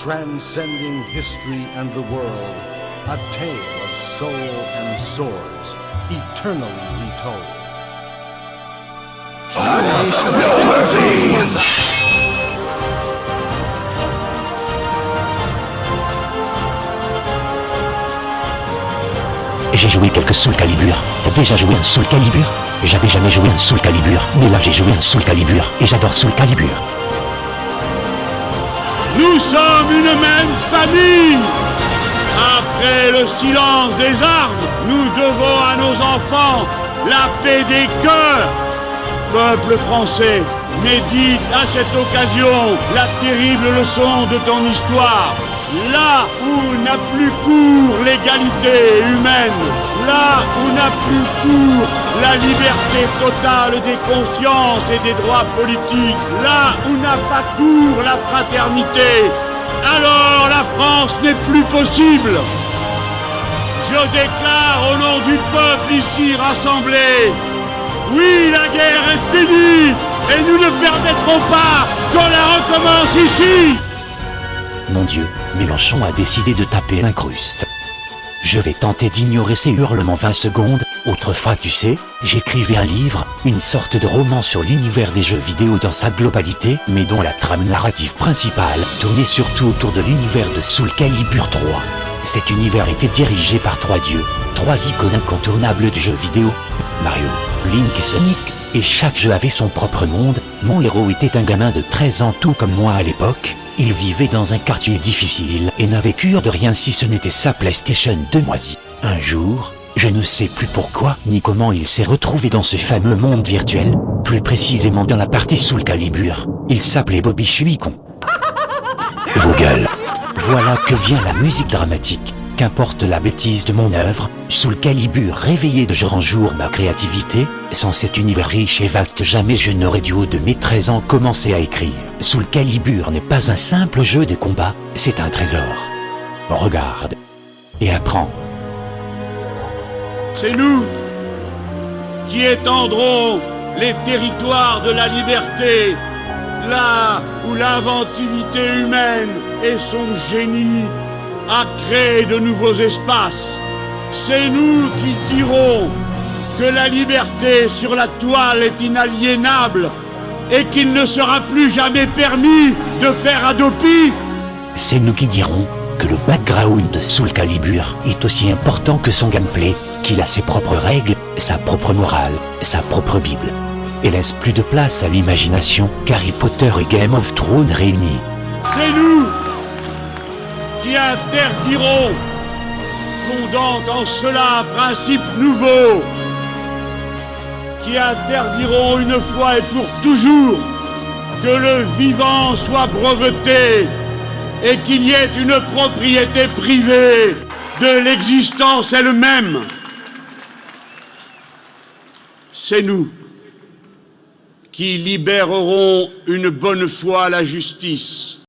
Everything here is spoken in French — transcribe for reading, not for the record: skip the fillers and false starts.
transcending history and the world, a tale of soul and swords, eternally retold. J'ai joué quelques Soul Calibur. T'as déjà joué un Soul Calibur? J'avais jamais joué un Soul Calibur, mais là j'ai joué un Soul Calibur, et j'adore Soul Calibur. Nous sommes une même famille. Après le silence des armes, nous devons à nos enfants la paix des cœurs. Peuple français, médite à cette occasion la terrible leçon de ton histoire. Là où n'a plus cours l'égalité humaine, là où n'a plus cours la liberté totale des consciences et des droits politiques, là où n'a pas cours la fraternité, alors la France n'est plus possible. Je déclare au nom du peuple ici rassemblé, oui, la guerre est finie et nous ne permettrons pas qu'on la recommence ici. Mon Dieu, Mélenchon a décidé de taper l'incruste. Je vais tenter d'ignorer ces hurlements 20 secondes. Autrefois, tu sais, j'écrivais un livre, une sorte de roman sur l'univers des jeux vidéo dans sa globalité, mais dont la trame narrative principale tournait surtout autour de l'univers de Soul Calibur 3. Cet univers était dirigé par 3 dieux, 3 icônes incontournables du jeu vidéo, Mario, Link et Sonic, et chaque jeu avait son propre monde. Mon héros était un gamin de 13 ans tout comme moi à l'époque. Il vivait dans un quartier difficile et n'avait cure de rien si ce n'était sa PlayStation 2 moisie. Un jour, je ne sais plus pourquoi ni comment il s'est retrouvé dans ce fameux monde virtuel, plus précisément dans la partie Soul Calibur. Il s'appelait Bobby Chuicon. Vos gueules. Voilà que vient la musique dramatique. Qu'importe la bêtise de mon œuvre, Soul Calibur réveillait de jour en jour ma créativité. Sans cet univers riche et vaste, jamais je n'aurais du haut de mes 13 ans commencé à écrire. Soul Calibur n'est pas un simple jeu de combat, c'est un trésor. Regarde et apprends. C'est nous qui étendrons les territoires de la liberté, là où l'inventivité humaine et son génie a créé de nouveaux espaces. C'est nous qui dirons que la liberté sur la toile est inaliénable et qu'il ne sera plus jamais permis de faire adopi. C'est nous qui dirons que le background de Soul Calibur est aussi important que son gameplay, qu'il a ses propres règles, sa propre morale, sa propre Bible, et laisse plus de place à l'imagination qu'Harry Potter et Game of Thrones réunis. C'est nous qui interdirons, fondant en cela un principe nouveau, qui interdiront une fois et pour toujours que le vivant soit breveté et qu'il y ait une propriété privée de l'existence elle-même. C'est nous qui libérerons une bonne fois la justice,